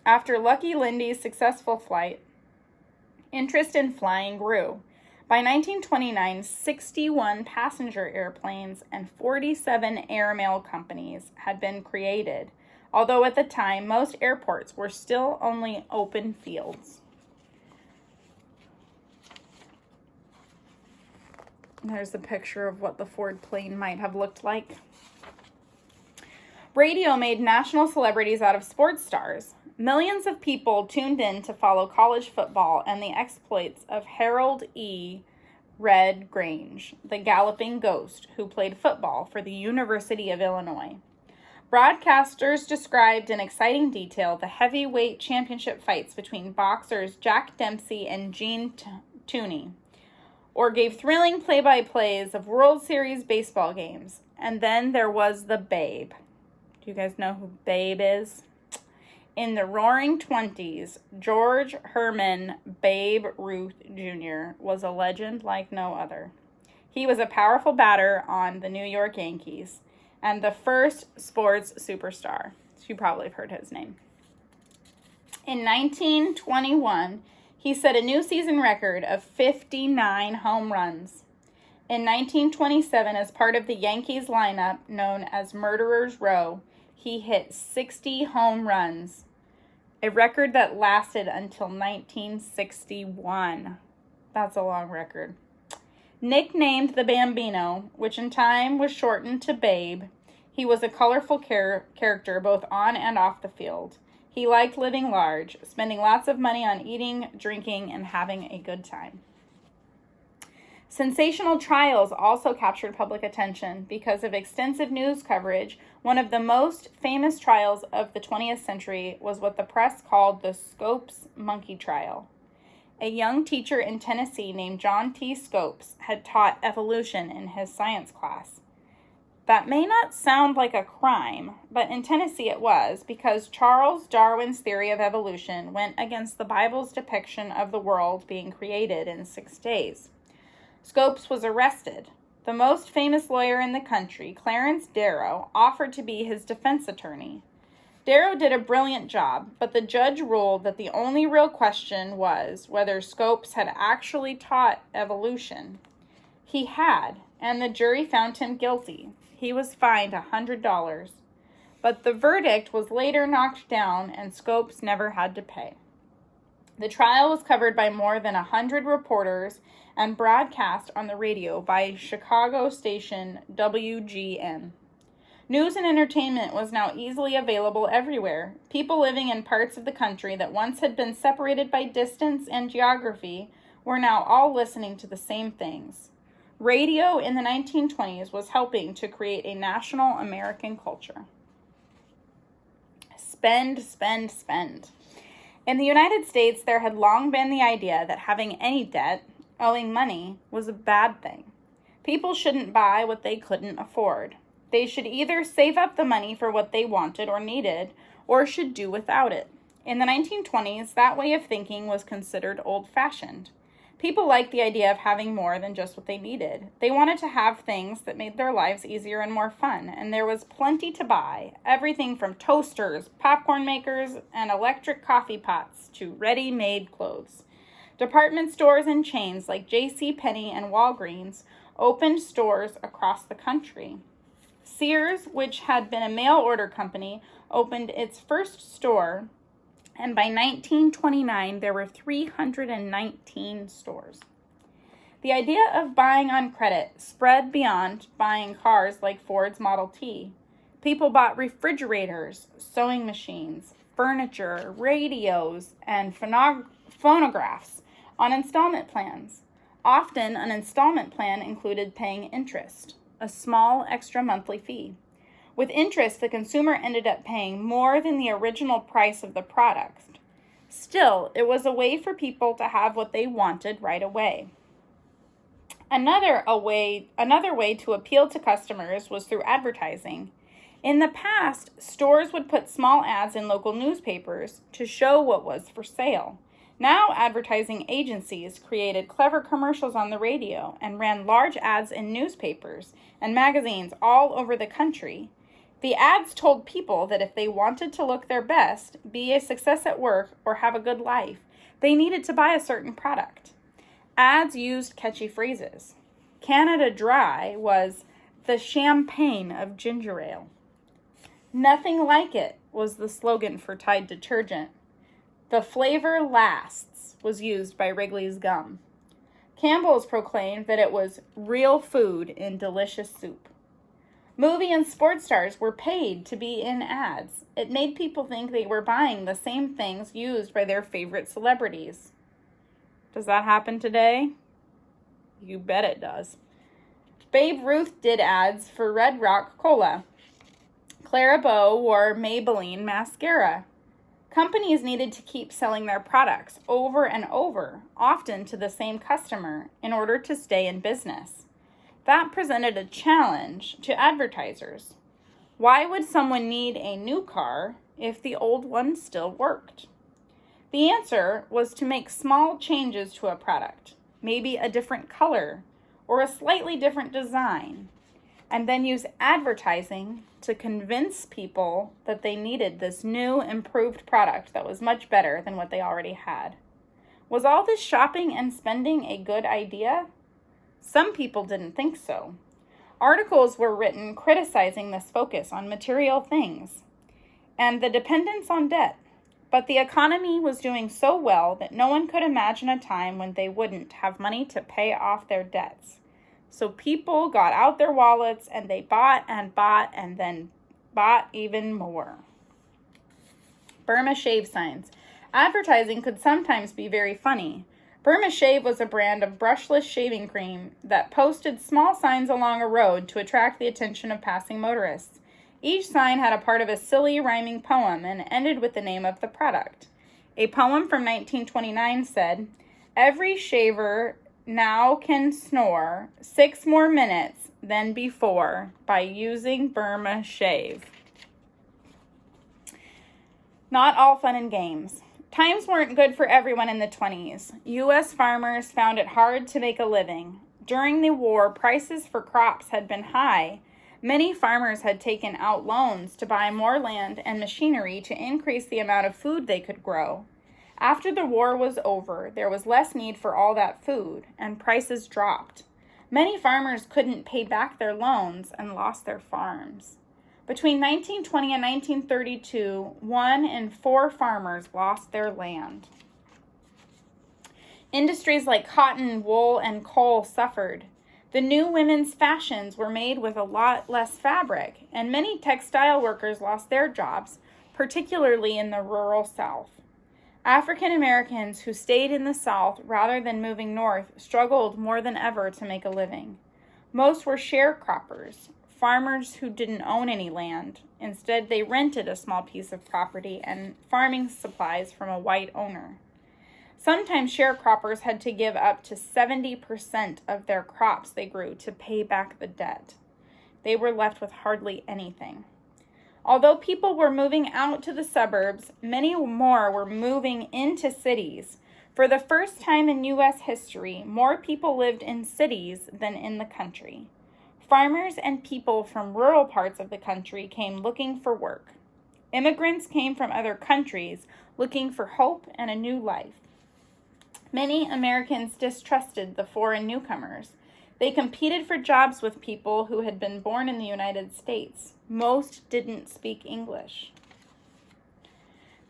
Speaker 1: After Lucky Lindy's successful flight, interest in flying grew. By 1929, 61 passenger airplanes and 47 airmail companies had been created, although at the time, most airports were still only open fields. There's a picture of what the Ford plane might have looked like. Radio made national celebrities out of sports stars. Millions of people tuned in to follow college football and the exploits of Harold E. Red Grange, the galloping ghost who played football for the University of Illinois. Broadcasters described in exciting detail the heavyweight championship fights between boxers Jack Dempsey and Gene Tooney, or gave thrilling play-by-plays of World Series baseball games. And then there was the Babe. Do you guys know who Babe is? In the Roaring Twenties, George Herman Babe Ruth Jr. was a legend like no other. He was a powerful batter on the New York Yankees and the first sports superstar. You probably have heard his name. In 1921, he set a new season record of 59 home runs. In 1927, as part of the Yankees lineup known as Murderers Row, he hit 60 home runs, a record that lasted until 1961. That's a long record. Nicknamed the Bambino, which in time was shortened to Babe, he was a colorful character both on and off the field. He liked living large, spending lots of money on eating, drinking, and having a good time. Sensational trials also captured public attention because of extensive news coverage. One of the most famous trials of the 20th century was what the press called the Scopes monkey trial. A young teacher in Tennessee named John T. Scopes had taught evolution in his science class. That may not sound like a crime, but in Tennessee it was, because Charles Darwin's theory of evolution went against the Bible's depiction of the world being created in 6 days. Scopes was arrested. The most famous lawyer in the country, Clarence Darrow, offered to be his defense attorney. Darrow did a brilliant job, but the judge ruled that the only real question was whether Scopes had actually taught evolution. He had, and the jury found him guilty. He was fined $100, but the verdict was later knocked down and Scopes never had to pay. The trial was covered by more than 100 reporters and broadcast on the radio by Chicago station WGN. News and entertainment was now easily available everywhere. People living in parts of the country that once had been separated by distance and geography were now all listening to the same things. Radio in the 1920s was helping to create a national American culture. Spend, spend, spend. In the United States, there had long been the idea that having any debt, owing money, was a bad thing. People shouldn't buy what they couldn't afford. They should either save up the money for what they wanted or needed, or should do without it. In the 1920s, that way of thinking was considered old-fashioned. People liked the idea of having more than just what they needed. They wanted to have things that made their lives easier and more fun, and there was plenty to buy. Everything from toasters, popcorn makers, and electric coffee pots to ready-made clothes. Department stores and chains like J.C. Penney and Walgreens opened stores across the country. Sears, which had been a mail-order company, opened its first store, and by 1929, there were 319 stores. The idea of buying on credit spread beyond buying cars like Ford's Model T. People bought refrigerators, sewing machines, furniture, radios, and phonographs on installment plans. Often, an installment plan included paying interest, a small extra monthly fee. With interest, the consumer ended up paying more than the original price of the product. Still, it was a way for people to have what they wanted right away. Another way to appeal to customers was through advertising. In the past, stores would put small ads in local newspapers to show what was for sale. Now, advertising agencies created clever commercials on the radio and ran large ads in newspapers and magazines all over the country. The ads told people that if they wanted to look their best, be a success at work, or have a good life, they needed to buy a certain product. Ads used catchy phrases. Canada Dry was the champagne of ginger ale. Nothing like it was the slogan for Tide detergent. The flavor lasts was used by Wrigley's gum. Campbell's proclaimed that it was real food in delicious soup. Movie and sports stars were paid to be in ads. It made people think they were buying the same things used by their favorite celebrities. Does that happen today? You bet it does. Babe Ruth did ads for Red Rock Cola. Clara Bow wore Maybelline mascara. Companies needed to keep selling their products over and over, often to the same customer, in order to stay in business. That presented a challenge to advertisers. Why would someone need a new car if the old one still worked? The answer was to make small changes to a product, maybe a different color or a slightly different design, and then use advertising to convince people that they needed this new, improved product that was much better than what they already had. Was all this shopping and spending a good idea? Some people didn't think so. Articles were written criticizing this focus on material things and the dependence on debt. But the economy was doing so well that no one could imagine a time when they wouldn't have money to pay off their debts. So people got out their wallets and they bought and then bought even more. Burma Shave signs. Advertising could sometimes be very funny. Burma Shave was a brand of brushless shaving cream that posted small signs along a road to attract the attention of passing motorists. Each sign had a part of a silly rhyming poem and ended with the name of the product. A poem from 1929 said, "Every shaver now can snore 6 more minutes than before by using Burma Shave." Not all fun and games. Times weren't good for everyone in the 20s. U.S. farmers found it hard to make a living. During the war, prices for crops had been high. Many farmers had taken out loans to buy more land and machinery to increase the amount of food they could grow. After the war was over, there was less need for all that food, and prices dropped. Many farmers couldn't pay back their loans and lost their farms. Between 1920 and 1932, 1 in 4 farmers lost their land. Industries like cotton, wool, and coal suffered. The new women's fashions were made with a lot less fabric, and many textile workers lost their jobs, particularly in the rural South. African Americans who stayed in the South rather than moving north struggled more than ever to make a living. Most were sharecroppers, farmers who didn't own any land. Instead, they rented a small piece of property and farming supplies from a white owner. Sometimes sharecroppers had to give up to 70% of their crops they grew to pay back the debt. They were left with hardly anything. Although people were moving out to the suburbs, many more were moving into cities. For the first time in U.S. history, more people lived in cities than in the country. Farmers and people from rural parts of the country came looking for work. Immigrants came from other countries looking for hope and a new life. Many Americans distrusted the foreign newcomers. They competed for jobs with people who had been born in the United States. Most didn't speak English.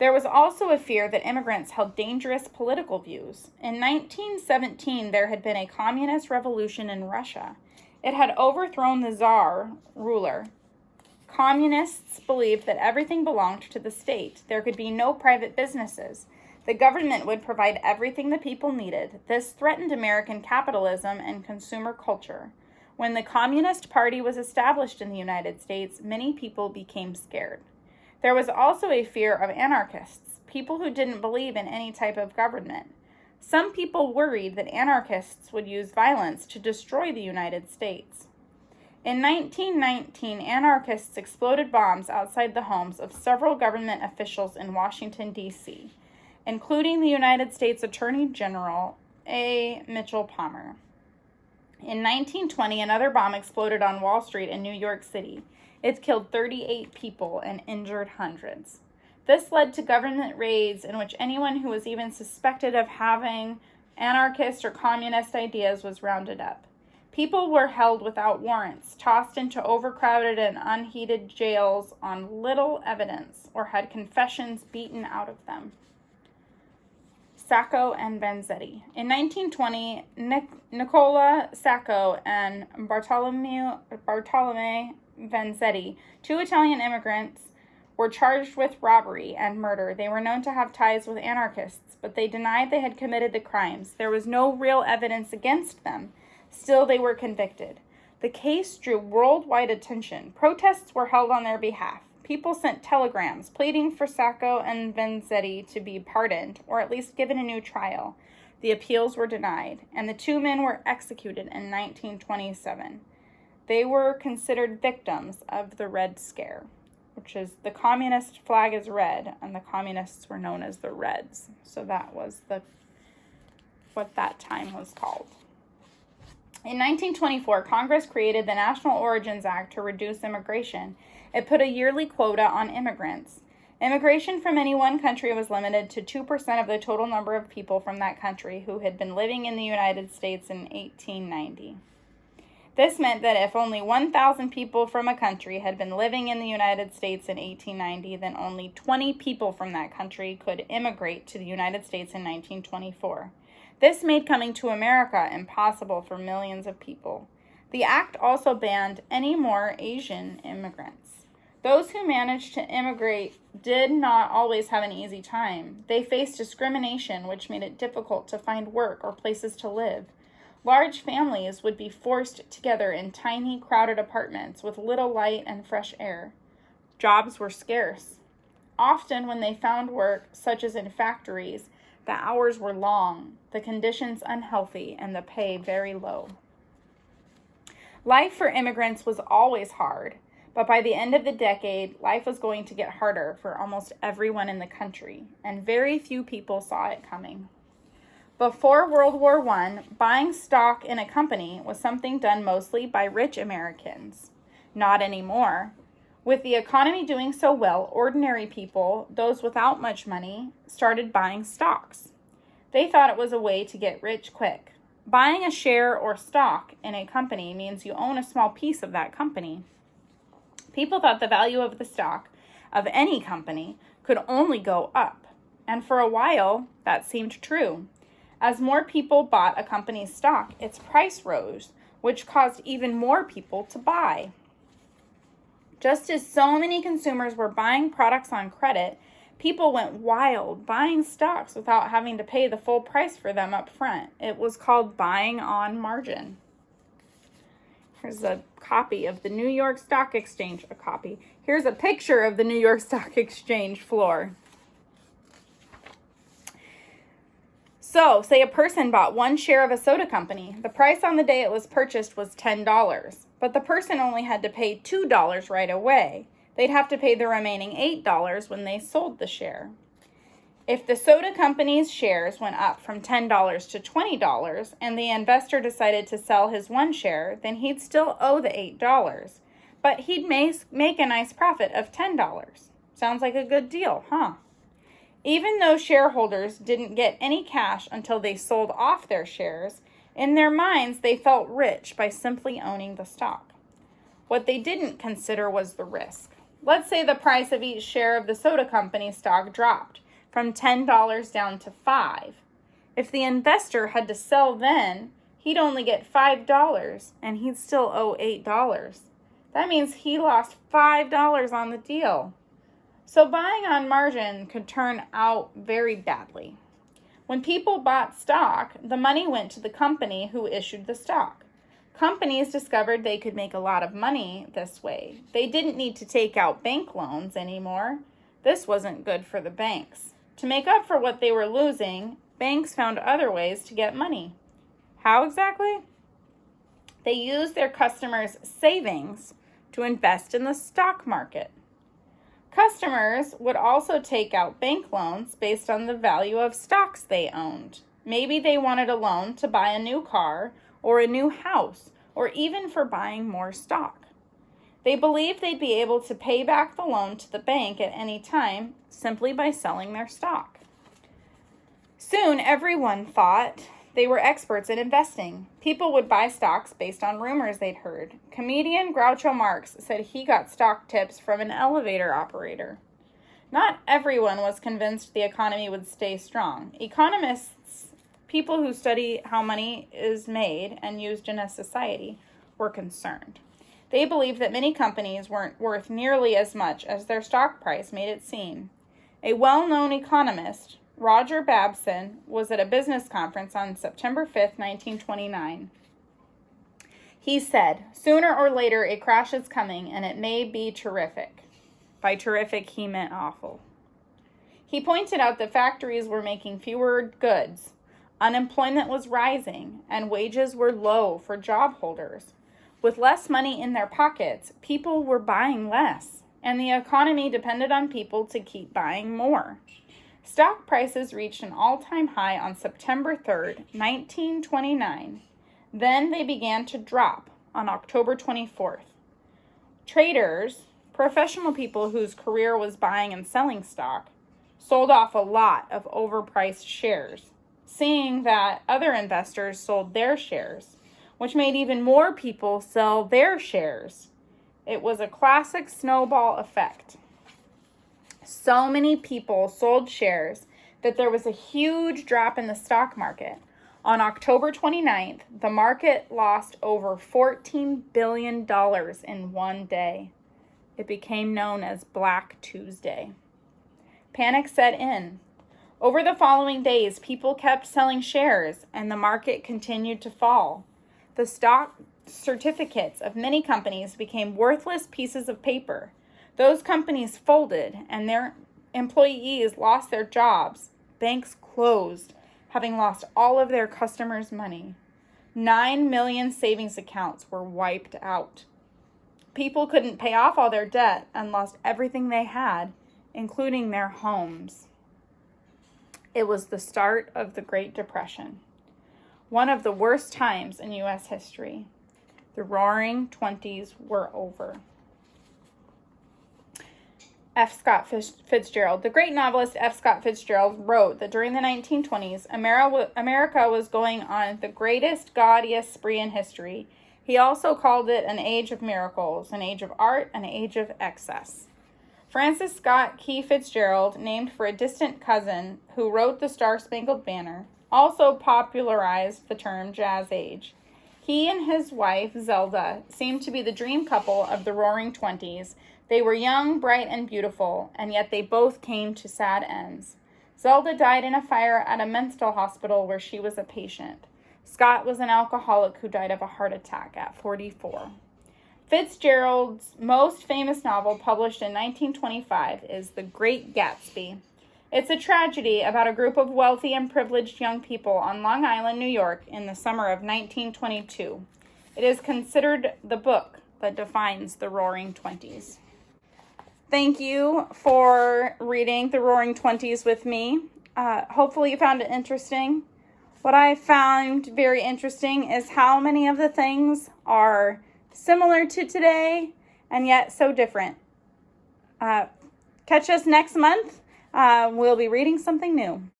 Speaker 1: There was also a fear that immigrants held dangerous political views. In 1917, there had been a communist revolution in Russia. It had overthrown the Tsar ruler. Communists believed that everything belonged to the state. There could be no private businesses. The government would provide everything the people needed. This threatened American capitalism and consumer culture. When the Communist Party was established in the United States, many people became scared. There was also a fear of anarchists, people who didn't believe in any type of government. Some people worried that anarchists would use violence to destroy the United States. In 1919, anarchists exploded bombs outside the homes of several government officials in Washington, D.C., including the United States Attorney General A. Mitchell Palmer. In 1920, another bomb exploded on Wall Street in New York City. It killed 38 people and injured hundreds. This led to government raids in which anyone who was even suspected of having anarchist or communist ideas was rounded up. People were held without warrants, tossed into overcrowded and unheated jails on little evidence, or had confessions beaten out of them. Sacco and Vanzetti. In 1920, Nicola Sacco and Bartolome Vanzetti, two Italian immigrants, were charged with robbery and murder. They were known to have ties with anarchists, but they denied they had committed the crimes. There was no real evidence against them. Still, they were convicted. The case drew worldwide attention. Protests were held on their behalf. People sent telegrams pleading for Sacco and Vanzetti to be pardoned, or at least given a new trial. The appeals were denied, and the two men were executed in 1927. They were considered victims of the Red Scare, which is the communist flag is red, and the communists were known as the Reds. So that was what that time was called. In 1924, Congress created the National Origins Act to reduce immigration. It put a yearly quota on immigrants. Immigration from any one country was limited to 2% of the total number of people from that country who had been living in the United States in 1890. This meant that if only 1,000 people from a country had been living in the United States in 1890, then only 20 people from that country could immigrate to the United States in 1924. This made coming to America impossible for millions of people. The act also banned any more Asian immigrants. Those who managed to immigrate did not always have an easy time. They faced discrimination, which made it difficult to find work or places to live. Large families would be forced together in tiny, crowded apartments with little light and fresh air. Jobs were scarce. Often, when they found work, such as in factories, the hours were long, the conditions unhealthy, and the pay very low. Life for immigrants was always hard, but by the end of the decade, life was going to get harder for almost everyone in the country, and very few people saw it coming. Before World War I, buying stock in a company was something done mostly by rich Americans. Not anymore. With the economy doing so well, ordinary people, those without much money, started buying stocks. They thought it was a way to get rich quick. Buying a share or stock in a company means you own a small piece of that company. People thought the value of the stock of any company could only go up, and for a while, that seemed true. As more people bought a company's stock, its price rose, which caused even more people to buy. Just as so many consumers were buying products on credit, people went wild buying stocks without having to pay the full price for them up front. It was called buying on margin. Here's a copy of the New York Stock Exchange. Here's a picture of the New York Stock Exchange floor. So, say a person bought one share of a soda company. The price on the day it was purchased was $10, but the person only had to pay $2 right away. They'd have to pay the remaining $8 when they sold the share. If the soda company's shares went up from $10 to $20 and the investor decided to sell his one share, then he'd still owe the $8, but he'd make a nice profit of $10. Sounds like a good deal, huh? Even though shareholders didn't get any cash until they sold off their shares, in their minds they felt rich by simply owning the stock. What they didn't consider was the risk. Let's say the price of each share of the soda company stock dropped from $10 down to $5. If the investor had to sell then, he'd only get $5 and he'd still owe $8. That means he lost $5 on the deal. So buying on margin could turn out very badly. When people bought stock, the money went to the company who issued the stock. Companies discovered they could make a lot of money this way. They didn't need to take out bank loans anymore. This wasn't good for the banks. To make up for what they were losing, banks found other ways to get money. How exactly? They used their customers' savings to invest in the stock market. Customers would also take out bank loans based on the value of stocks they owned. Maybe they wanted a loan to buy a new car or a new house, or even for buying more stock. They believed they'd be able to pay back the loan to the bank at any time simply by selling their stock. Soon, everyone thought they were experts in investing. People would buy stocks based on rumors they'd heard. Comedian Groucho Marx said he got stock tips from an elevator operator. Not everyone was convinced the economy would stay strong. Economists, people who study how money is made and used in a society, were concerned. They believed that many companies weren't worth nearly as much as their stock price made it seem. A well-known economist, Roger Babson, was at a business conference on September 5th, 1929. He said, "Sooner or later a crash is coming and it may be terrific." By terrific, he meant awful. He pointed out that factories were making fewer goods, unemployment was rising, and wages were low for job holders. With less money in their pockets, people were buying less, and the economy depended on people to keep buying more. Stock prices reached an all-time high on September 3rd, 1929. Then they began to drop on October 24th. Traders, professional people whose career was buying and selling stock, sold off a lot of overpriced shares, seeing that other investors sold their shares, which made even more people sell their shares. It was a classic snowball effect. So many people sold shares that there was a huge drop in the stock market. On October 29th, the market lost over $14 billion in one day. It became known as Black Tuesday. Panic set in. Over the following days, people kept selling shares and the market continued to fall. The stock certificates of many companies became worthless pieces of paper. Those companies folded and their employees lost their jobs. Banks closed, having lost all of their customers' money. 9 million savings accounts were wiped out. People couldn't pay off all their debt and lost everything they had, including their homes. It was the start of the Great Depression, one of the worst times in U.S. history. The Roaring Twenties were over. F. Scott Fitzgerald. The great novelist F. Scott Fitzgerald wrote that during the 1920s, America was going on the greatest, gaudiest spree in history. He also called it an age of miracles, an age of art, an age of excess. Francis Scott Key Fitzgerald, named for a distant cousin who wrote the Star-Spangled Banner, also popularized the term Jazz Age. He and his wife, Zelda, seemed to be the dream couple of the Roaring Twenties. They were young, bright, and beautiful, and yet they both came to sad ends. Zelda died in a fire at a mental hospital where she was a patient. Scott was an alcoholic who died of a heart attack at 44. Fitzgerald's most famous novel, published in 1925, is The Great Gatsby. It's a tragedy about a group of wealthy and privileged young people on Long Island, New York, in the summer of 1922. It is considered the book that defines the Roaring Twenties. Thank you for reading The Roaring Twenties with me. Hopefully you found it interesting. What I found very interesting is how many of the things are similar to today and yet so different. Catch us next month. We'll be reading something new.